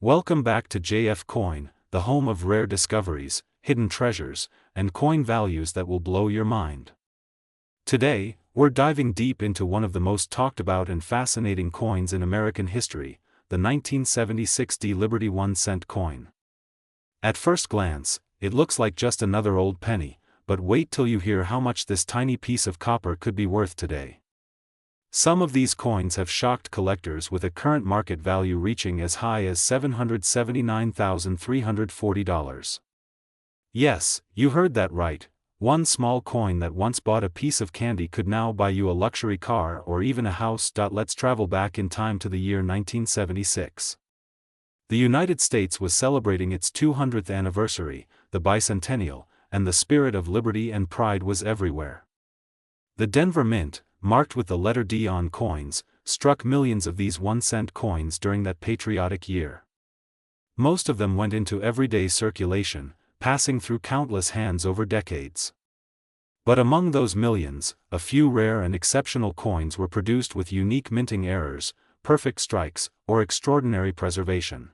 Welcome back to JF Coin, the home of rare discoveries, hidden treasures, and coin values that will blow your mind. Today, we're diving deep into one of the most talked about and fascinating coins in American history, the 1976 Liberty 1-cent coin. At first glance, it looks like just another old penny, but wait till you hear how much this tiny piece of copper could be worth today. Some of these coins have shocked collectors with a current market value reaching as high as $779,340. Yes, you heard that right. One small coin that once bought a piece of candy could now buy you a luxury car or even a house. Let's travel back in time to the year 1976. The United States was celebrating its 200th anniversary, the bicentennial, and the spirit of liberty and pride was everywhere. The Denver Mint, marked with the letter D on coins, struck millions of these 1-cent coins during that patriotic year. Most of them went into everyday circulation, passing through countless hands over decades. But among those millions, a few rare and exceptional coins were produced with unique minting errors, perfect strikes, or extraordinary preservation.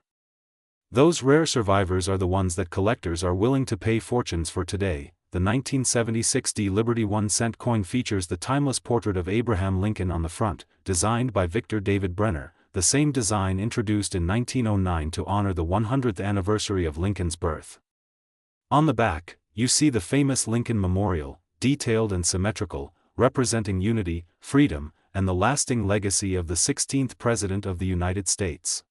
Those rare survivors are the ones that collectors are willing to pay fortunes for today. The 1976 Liberty 1-cent coin features the timeless portrait of Abraham Lincoln on the front, designed by Victor David Brenner, the same design introduced in 1909 to honor the 100th anniversary of Lincoln's birth. On the back, you see the famous Lincoln Memorial, detailed and symmetrical, representing unity, freedom, and the lasting legacy of the 16th President of the United States.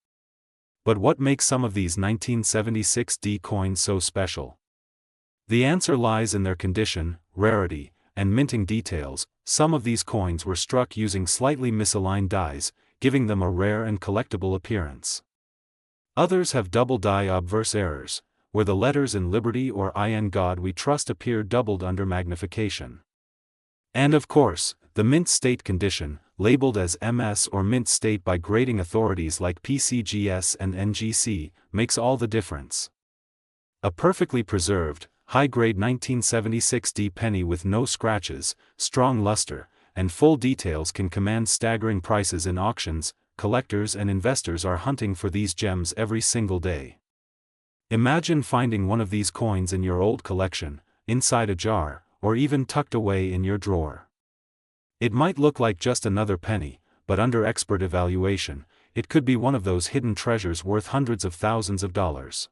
But what makes some of these 1976 coins so special? The answer lies in their condition, rarity, and minting details. Some of these coins were struck using slightly misaligned dies, giving them a rare and collectible appearance. Others have double die obverse errors, where the letters in Liberty or In God We Trust appear doubled under magnification. And of course, the mint state condition, labeled as MS or mint state by grading authorities like PCGS and NGC, makes all the difference. A perfectly preserved, high-grade 1976 penny with no scratches, strong luster, and full details can command staggering prices in auctions. Collectors and investors are hunting for these gems every single day. Imagine finding one of these coins in your old collection, inside a jar, or even tucked away in your drawer. It might look like just another penny, but under expert evaluation, it could be one of those hidden treasures worth hundreds of thousands of dollars.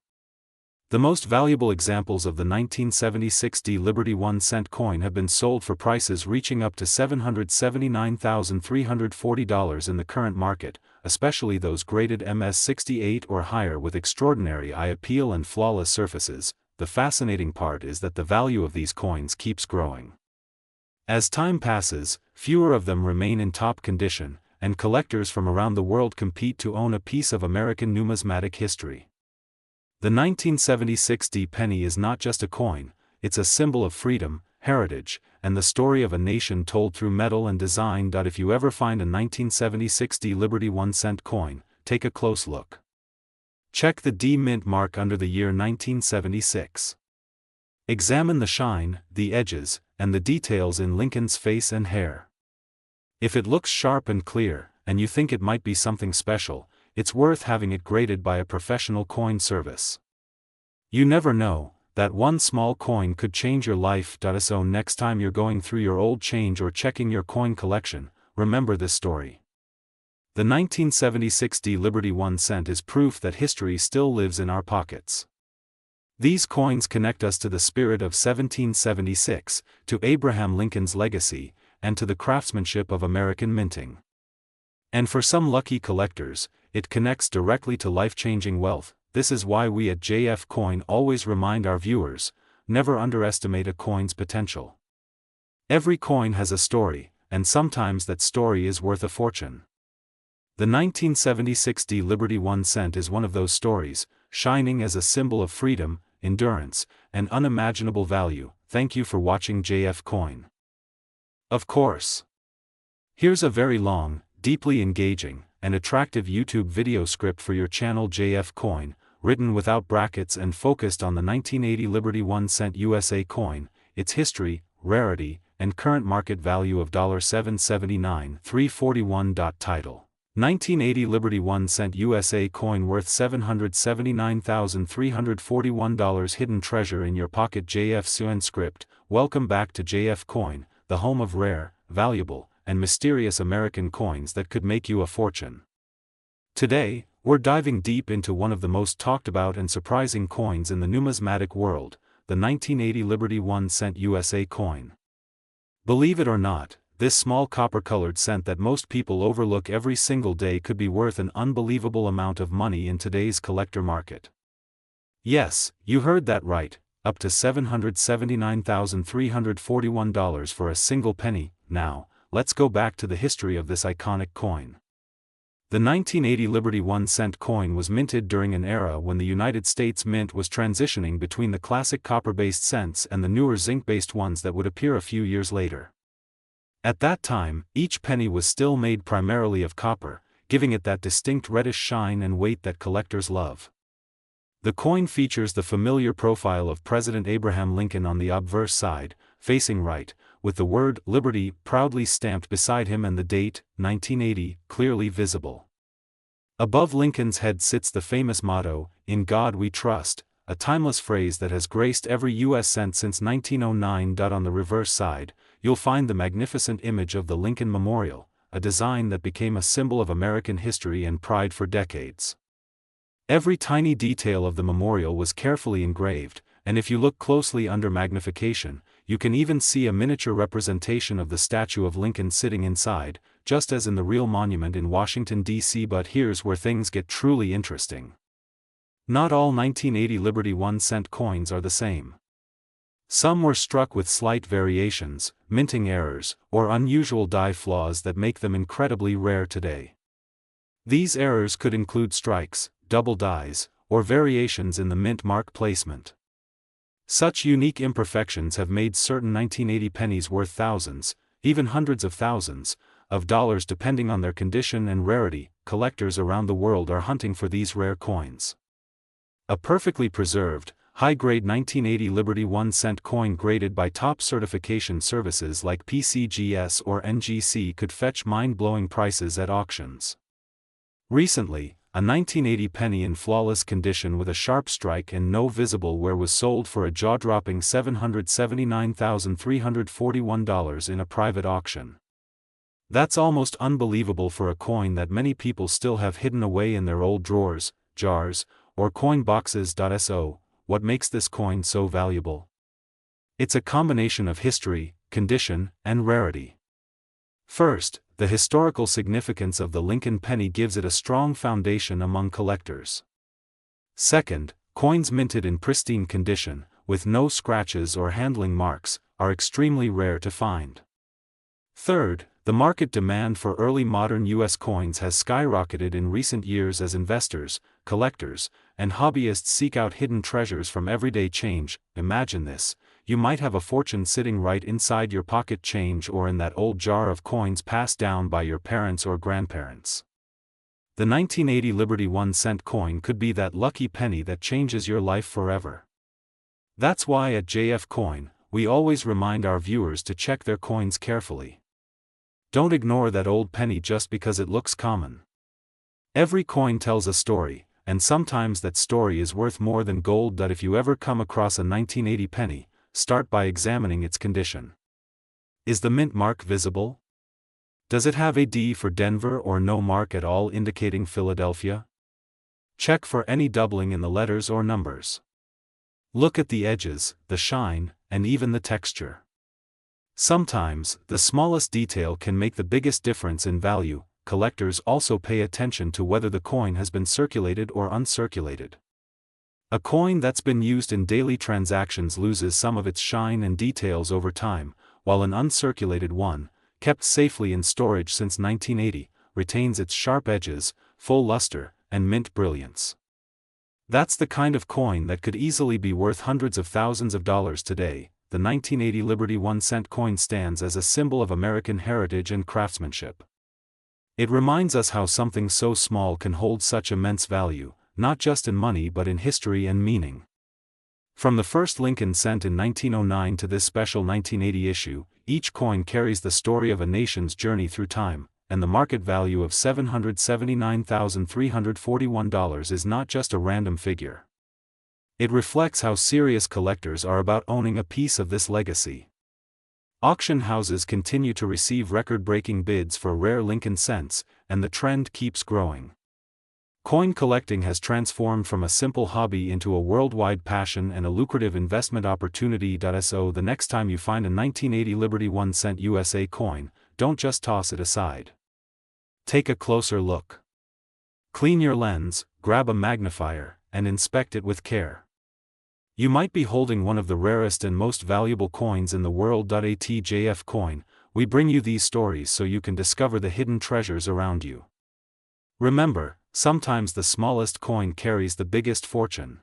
The most valuable examples of the 1976 Liberty 1-cent coin have been sold for prices reaching up to $779,340 in the current market, especially those graded MS68 or higher with extraordinary eye appeal and flawless surfaces. The fascinating part is that the value of these coins keeps growing. As time passes, fewer of them remain in top condition, and collectors from around the world compete to own a piece of American numismatic history. The 1976 penny is not just a coin, it's a symbol of freedom, heritage, and the story of a nation told through metal and design. If you ever find a 1976 Liberty 1-cent coin, take a close look. Check the D mint mark under the year 1976. Examine the shine, the edges, and the details in Lincoln's face and hair. If it looks sharp and clear, and you think it might be something special, it's worth having it graded by a professional coin service. You never know, that one small coin could change your life. So next time you're going through your old change or checking your coin collection, remember this story. The 1976 Liberty 1-cent is proof that history still lives in our pockets. These coins connect us to the spirit of 1776, to Abraham Lincoln's legacy, and to the craftsmanship of American minting. And for some lucky collectors, it connects directly to life-changing wealth. This is why we at JF Coin always remind our viewers, never underestimate a coin's potential. Every coin has a story, and sometimes that story is worth a fortune. The 1976 Liberty 1-cent is one of those stories, shining as a symbol of freedom, endurance, and unimaginable value. Thank you for watching JF Coin. Of course. Here's a very long, deeply engaging, and attractive YouTube video script for your channel JF Coin, written without brackets and focused on the 1980 Liberty 1-cent USA coin, its history, rarity, and current market value of $779,341. Title: 1980 Liberty 1 cent USA coin worth $779,341 hidden treasure in your pocket. JF Suen script. Welcome back to JF Coin, the home of rare, valuable, and mysterious American coins that could make you a fortune. Today, we're diving deep into one of the most talked about and surprising coins in the numismatic world, the 1980 Liberty 1 cent USA coin. Believe it or not, this small copper-colored cent that most people overlook every single day could be worth an unbelievable amount of money in today's collector market. Yes, you heard that right, up to $779,341 for a single penny. Now, let's go back to the history of this iconic coin. The 1980 Liberty 1 cent coin was minted during an era when the United States Mint was transitioning between the classic copper-based cents and the newer zinc-based ones that would appear a few years later. At that time, each penny was still made primarily of copper, giving it that distinct reddish shine and weight that collectors love. The coin features the familiar profile of President Abraham Lincoln on the obverse side, facing right, with the word Liberty proudly stamped beside him and the date, 1980, clearly visible. Above Lincoln's head sits the famous motto, "In God We Trust," a timeless phrase that has graced every U.S. cent since 1909. On the reverse side, you'll find the magnificent image of the Lincoln Memorial, a design that became a symbol of American history and pride for decades. Every tiny detail of the memorial was carefully engraved, and if you look closely under magnification, you can even see a miniature representation of the statue of Lincoln sitting inside, just as in the real monument in Washington, D.C. But here's where things get truly interesting. Not all 1980 Liberty 1 cent coins are the same. Some were struck with slight variations, minting errors, or unusual die flaws that make them incredibly rare today. These errors could include strikes, double dies, or variations in the mint mark placement. Such unique imperfections have made certain 1980 pennies worth thousands, even hundreds of thousands, of dollars depending on their condition and rarity. Collectors around the world are hunting for these rare coins. A perfectly preserved, high-grade 1980 Liberty 1 cent coin graded by top certification services like PCGS or NGC could fetch mind-blowing prices at auctions. Recently, a 1980 penny in flawless condition with a sharp strike and no visible wear was sold for a jaw-dropping $779,341 in a private auction. That's almost unbelievable for a coin that many people still have hidden away in their old drawers, jars, or coin boxes. So, what makes this coin so valuable? It's a combination of history, condition, and rarity. First, the historical significance of the Lincoln penny gives it a strong foundation among collectors. Second, coins minted in pristine condition, with no scratches or handling marks, are extremely rare to find. Third, the market demand for early modern U.S. coins has skyrocketed in recent years as investors, collectors, and hobbyists seek out hidden treasures from everyday change. Imagine this, you might have a fortune sitting right inside your pocket change or in that old jar of coins passed down by your parents or grandparents. The 1980 Liberty 1 cent coin could be that lucky penny that changes your life forever. That's why at JF Coin, we always remind our viewers to check their coins carefully. Don't ignore that old penny just because it looks common. Every coin tells a story, and sometimes that story is worth more than gold. If you ever come across a 1980 penny, start by examining its condition. Is the mint mark visible? Does it have a D for Denver or no mark at all indicating Philadelphia? Check for any doubling in the letters or numbers. Look at the edges, the shine, and even the texture. Sometimes, the smallest detail can make the biggest difference in value. Collectors also pay attention to whether the coin has been circulated or uncirculated. A coin that's been used in daily transactions loses some of its shine and details over time, while an uncirculated one, kept safely in storage since 1980, retains its sharp edges, full luster, and mint brilliance. That's the kind of coin that could easily be worth hundreds of thousands of dollars today. The 1980 Liberty 1 cent coin stands as a symbol of American heritage and craftsmanship. It reminds us how something so small can hold such immense value, not just in money but in history and meaning. From the first Lincoln cent in 1909 to this special 1980 issue, each coin carries the story of a nation's journey through time, and the market value of $779,341 is not just a random figure. It reflects how serious collectors are about owning a piece of this legacy. Auction houses continue to receive record-breaking bids for rare Lincoln cents, and the trend keeps growing. Coin collecting has transformed from a simple hobby into a worldwide passion and a lucrative investment opportunity. So the next time you find a 1980 Liberty 1 cent USA coin, don't just toss it aside. Take a closer look. Clean your lens, grab a magnifier, and inspect it with care. You might be holding one of the rarest and most valuable coins in the world. At JF Coin, we bring you these stories so you can discover the hidden treasures around you. Remember, sometimes the smallest coin carries the biggest fortune.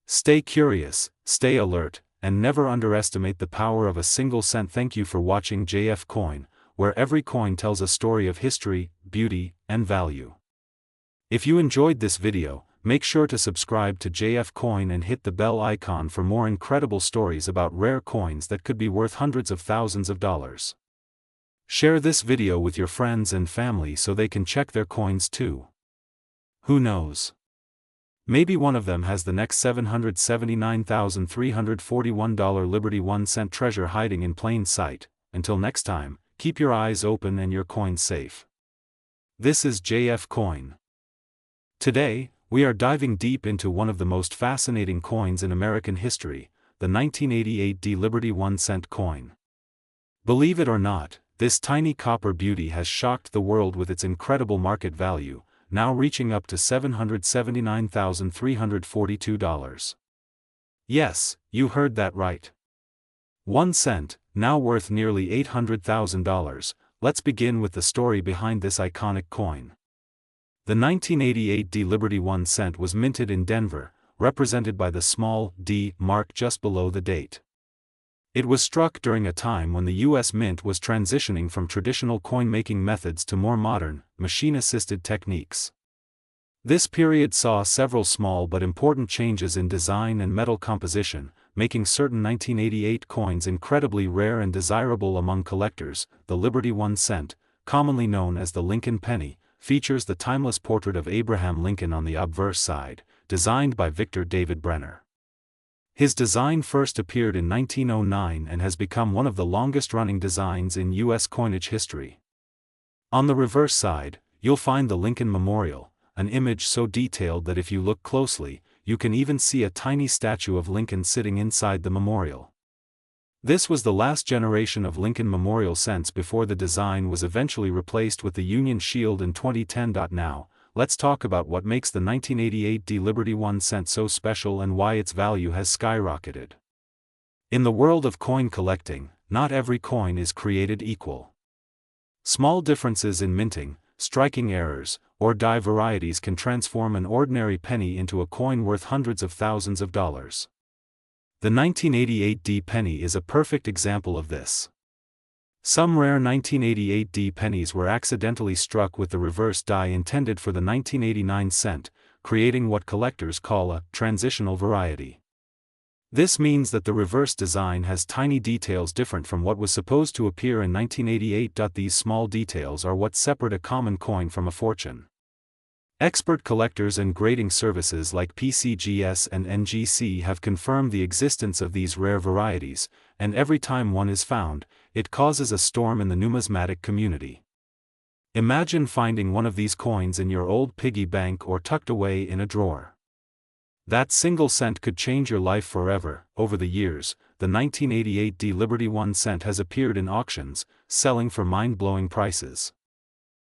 Stay curious, stay alert, and never underestimate the power of a single cent. Thank you for watching JF Coin, where every coin tells a story of history, beauty, and value. If you enjoyed this video, make sure to subscribe to JF Coin and hit the bell icon for more incredible stories about rare coins that could be worth hundreds of thousands of dollars. Share this video with your friends and family so they can check their coins too. Who knows? Maybe one of them has the next $779,341 Liberty 1 cent treasure hiding in plain sight. Until next time, keep your eyes open and your coins safe. This is JF Coin. Today, we are diving deep into one of the most fascinating coins in American history, the 1988 Liberty 1 cent coin. Believe it or not, this tiny copper beauty has shocked the world with its incredible market value, now reaching up to $779,342. Yes, you heard that right. 1 cent, now worth nearly $800,000. Let's begin with the story behind this iconic coin. The 1988 Liberty 1 cent was minted in Denver, represented by the small D mark just below the date. It was struck during a time when the U.S. Mint was transitioning from traditional coin-making methods to more modern, machine-assisted techniques. This period saw several small but important changes in design and metal composition, making certain 1988 coins incredibly rare and desirable among collectors. The Liberty 1 cent, commonly known as the Lincoln penny, features the timeless portrait of Abraham Lincoln on the obverse side, designed by Victor David Brenner. His design first appeared in 1909 and has become one of the longest-running designs in U.S. coinage history. On the reverse side, you'll find the Lincoln Memorial, an image so detailed that if you look closely, you can even see a tiny statue of Lincoln sitting inside the memorial. This was the last generation of Lincoln Memorial cents before the design was eventually replaced with the Union Shield in 2010. Now, let's talk about what makes the 1988 Liberty 1 cent so special and why its value has skyrocketed. In the world of coin collecting, not every coin is created equal. Small differences in minting, striking errors, or die varieties can transform an ordinary penny into a coin worth hundreds of thousands of dollars. The 1988 penny is a perfect example of this. Some rare 1988 pennies were accidentally struck with the reverse die intended for the 1989 cent, creating what collectors call a transitional variety. This means that the reverse design has tiny details different from what was supposed to appear in 1988. These small details are what separate a common coin from a fortune. Expert collectors and grading services like PCGS and NGC have confirmed the existence of these rare varieties, and every time one is found, it causes a storm in the numismatic community. Imagine finding one of these coins in your old piggy bank or tucked away in a drawer. That single cent could change your life forever. Over the years, the 1988 Liberty 1 cent has appeared in auctions, selling for mind-blowing prices.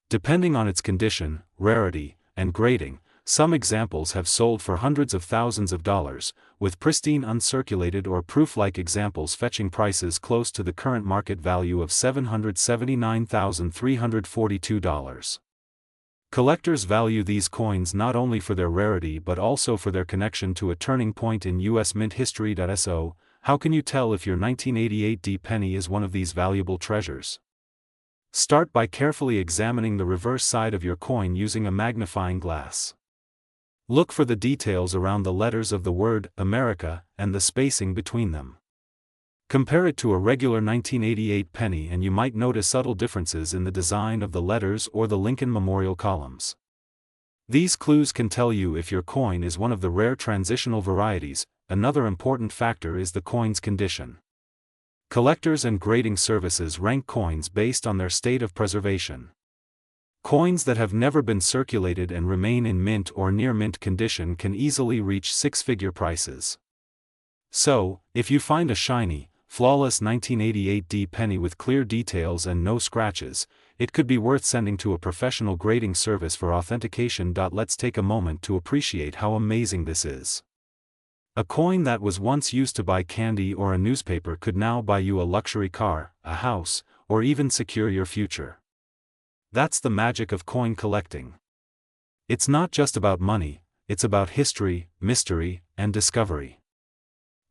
Depending on its condition, rarity, and grading, some examples have sold for hundreds of thousands of dollars, with pristine uncirculated or proof-like examples fetching prices close to the current market value of $779,342. Collectors value these coins not only for their rarity but also for their connection to a turning point in U.S. mint history. So, how can you tell if your 1988 penny is one of these valuable treasures? Start by carefully examining the reverse side of your coin using a magnifying glass. Look for the details around the letters of the word America and the spacing between them. Compare it to a regular 1988 penny and you might notice subtle differences in the design of the letters or the Lincoln Memorial columns. These clues can tell you if your coin is one of the rare transitional varieties. Another important factor is the coin's condition. Collectors and grading services rank coins based on their state of preservation. Coins that have never been circulated and remain in mint or near mint condition can easily reach six-figure prices. So, if you find a shiny, flawless 1988 penny with clear details and no scratches, it could be worth sending to a professional grading service for authentication. Let's take a moment to appreciate how amazing this is. A coin that was once used to buy candy or a newspaper could now buy you a luxury car, a house, or even secure your future. That's the magic of coin collecting. It's not just about money, it's about history, mystery, and discovery.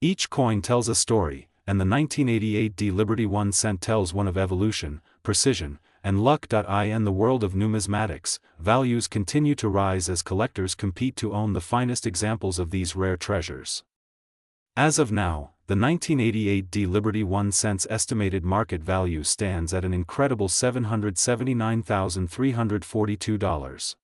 Each coin tells a story, and the 1988 Liberty 1 cent tells one of evolution, precision, and luck. In the world of numismatics, values continue to rise as collectors compete to own the finest examples of these rare treasures. As of now, the 1988 Liberty 1 cent's estimated market value stands at an incredible $779,342.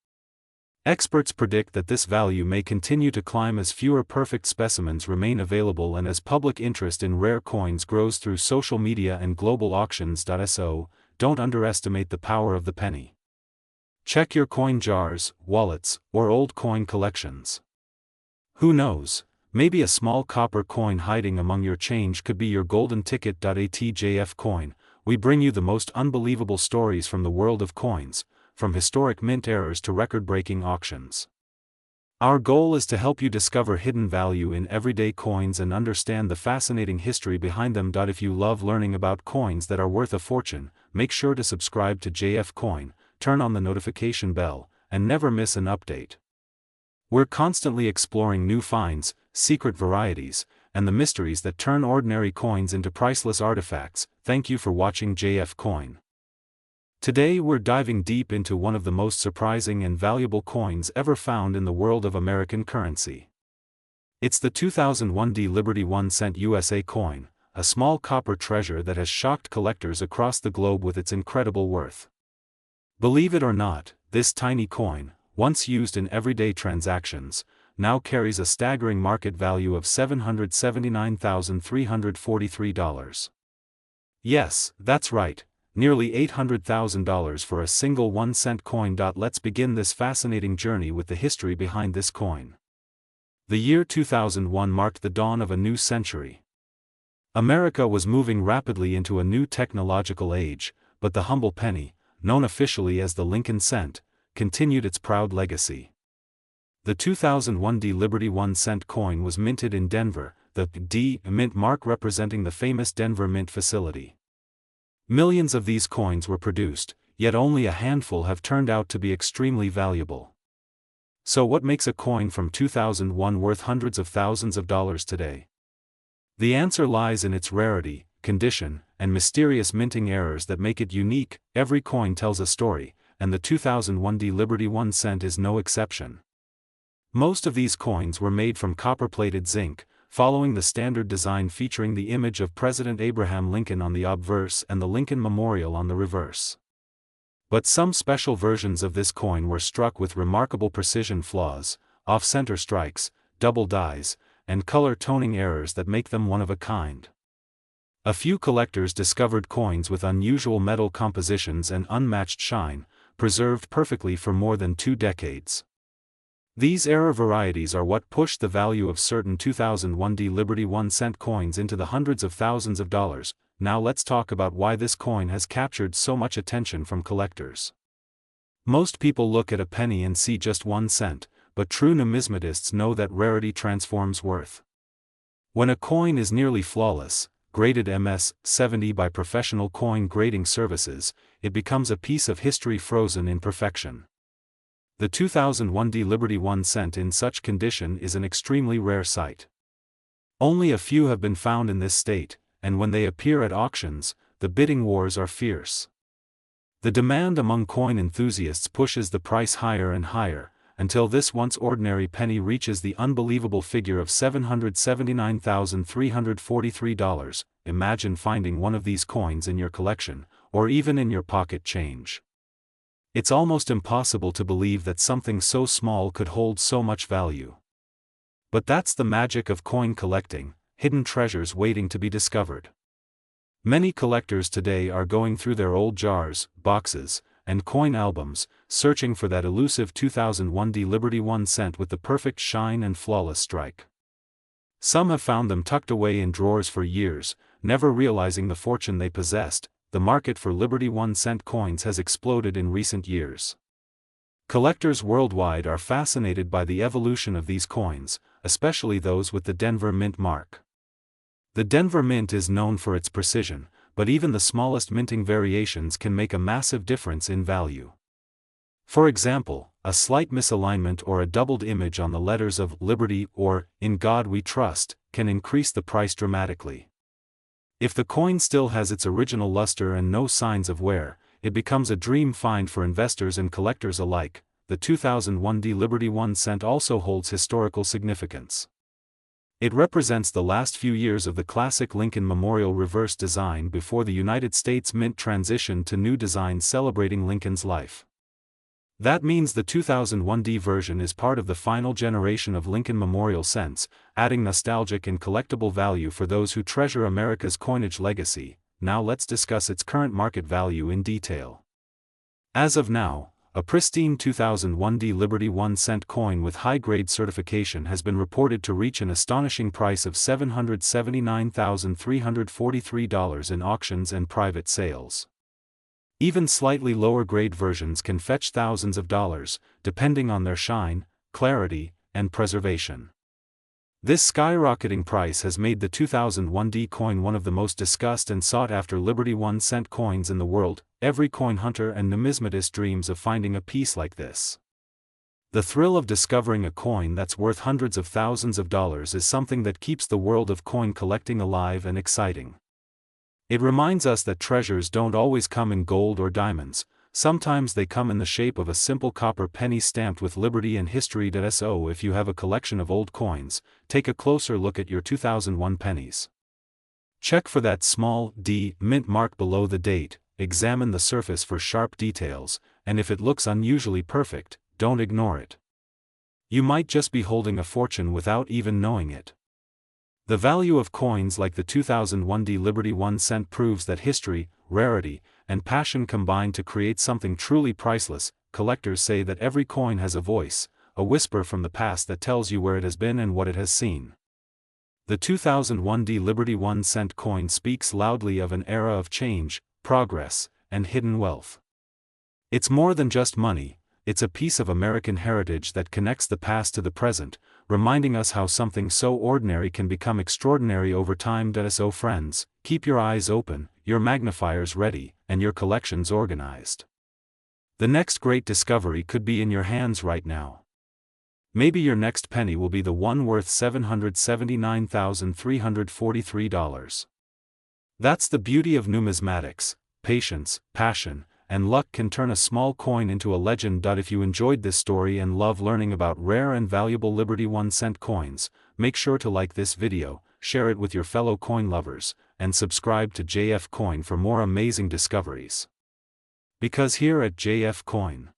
Experts predict that this value may continue to climb as fewer perfect specimens remain available and as public interest in rare coins grows through social media and global auctions. So, don't underestimate the power of the penny. Check your coin jars, wallets, or old coin collections. Who knows? Maybe a small copper coin hiding among your change could be your golden ticket. At JF Coin, we bring you the most unbelievable stories from the world of coins, from historic mint errors to record-breaking auctions. Our goal is to help you discover hidden value in everyday coins and understand the fascinating history behind them. If you love learning about coins that are worth a fortune, make sure to subscribe to JF Coin, turn on the notification bell, and never miss an update. We're constantly exploring new finds, secret varieties, and the mysteries that turn ordinary coins into priceless artifacts. Thank you for watching JF Coin. Today we're diving deep into one of the most surprising and valuable coins ever found in the world of American currency. It's the 2001 Liberty 1 cent USA coin, a small copper treasure that has shocked collectors across the globe with its incredible worth. Believe it or not, this tiny coin, once used in everyday transactions, now carries a staggering market value of $779,343. Yes, that's right, nearly $800,000 for a single 1 cent coin. Let's begin this fascinating journey with the history behind this coin. The year 2001 marked the dawn of a new century. America was moving rapidly into a new technological age, but the humble penny, known officially as the Lincoln cent, continued its proud legacy. The 2001 Liberty 1 cent coin was minted in Denver, the D mint mark representing the famous Denver Mint facility. Millions of these coins were produced, yet only a handful have turned out to be extremely valuable. So what makes a coin from 2001 worth hundreds of thousands of dollars today? The answer lies in its rarity, condition, and mysterious minting errors that make it unique. Every coin tells a story, and the 2001 Liberty 1 cent is no exception. Most of these coins were made from copper-plated zinc, following the standard design featuring the image of President Abraham Lincoln on the obverse and the Lincoln Memorial on the reverse. But some special versions of this coin were struck with remarkable precision flaws, off-center strikes, double dies, and color toning errors that make them one of a kind. A few collectors discovered coins with unusual metal compositions and unmatched shine, preserved perfectly for more than 2 decades. These error varieties are what pushed the value of certain 2001 Liberty 1 cent coins into the hundreds of thousands of dollars. Now let's talk about why this coin has captured so much attention from collectors. Most people look at a penny and see just 1 cent, but true numismatists know that rarity transforms worth. When a coin is nearly flawless, graded MS-70 by professional coin grading services, it becomes a piece of history frozen in perfection. The 2001 Liberty 1 cent in such condition is an extremely rare sight. Only a few have been found in this state, and when they appear at auctions, the bidding wars are fierce. The demand among coin enthusiasts pushes the price higher and higher, until this once ordinary penny reaches the unbelievable figure of $779,343. Imagine finding one of these coins in your collection, or even in your pocket change. It's almost impossible to believe that something so small could hold so much value. But that's the magic of coin collecting, hidden treasures waiting to be discovered. Many collectors today are going through their old jars, boxes, and coin albums, searching for that elusive 2001 Liberty 1 cent with the perfect shine and flawless strike. Some have found them tucked away in drawers for years, never realizing the fortune they possessed. The market for Liberty 1 cent coins has exploded in recent years. Collectors worldwide are fascinated by the evolution of these coins, especially those with the Denver Mint mark. The Denver Mint is known for its precision, but even the smallest minting variations can make a massive difference in value. For example, a slight misalignment or a doubled image on the letters of Liberty or In God We Trust can increase the price dramatically. If the coin still has its original luster and no signs of wear, it becomes a dream find for investors and collectors alike. The 2001 Liberty 1 cent also holds historical significance. It represents the last few years of the classic Lincoln Memorial reverse design before the United States Mint transitioned to new designs celebrating Lincoln's life. That means the 2001 version is part of the final generation of Lincoln Memorial cents, adding nostalgic and collectible value for those who treasure America's coinage legacy. Now let's discuss its current market value in detail. As of now, a pristine 2001 Liberty 1 cent coin with high-grade certification has been reported to reach an astonishing price of $779,343 in auctions and private sales. Even slightly lower-grade versions can fetch thousands of dollars, depending on their shine, clarity, and preservation. This skyrocketing price has made the 2001 coin one of the most discussed and sought-after Liberty 1 cent coins in the world. Every coin hunter and numismatist dreams of finding a piece like this. The thrill of discovering a coin that's worth hundreds of thousands of dollars is something that keeps the world of coin collecting alive and exciting. It reminds us that treasures don't always come in gold or diamonds. Sometimes they come in the shape of a simple copper penny stamped with Liberty and history. So if you have a collection of old coins, take a closer look at your 2001 pennies. Check for that small D mint mark below the date, examine the surface for sharp details, and if it looks unusually perfect, don't ignore it. You might just be holding a fortune without even knowing it. The value of coins like the 2001 Liberty 1 cent proves that history, rarity, and passion combine to create something truly priceless. Collectors say that every coin has a voice, a whisper from the past that tells you where it has been and what it has seen. The 2001 Liberty 1 cent coin speaks loudly of an era of change, progress, and hidden wealth. It's more than just money, it's a piece of American heritage that connects the past to the present, reminding us how something so ordinary can become extraordinary over time. So friends, keep your eyes open, your magnifiers ready, and your collections organized. The next great discovery could be in your hands right now. Maybe your next penny will be the one worth $779,343. That's the beauty of numismatics. Patience, passion, and luck can turn a small coin into a legend. If you enjoyed this story and love learning about rare and valuable Liberty 1 cent coins, make sure to like this video, share it with your fellow coin lovers, and subscribe to JF Coin for more amazing discoveries. Because here at JF Coin,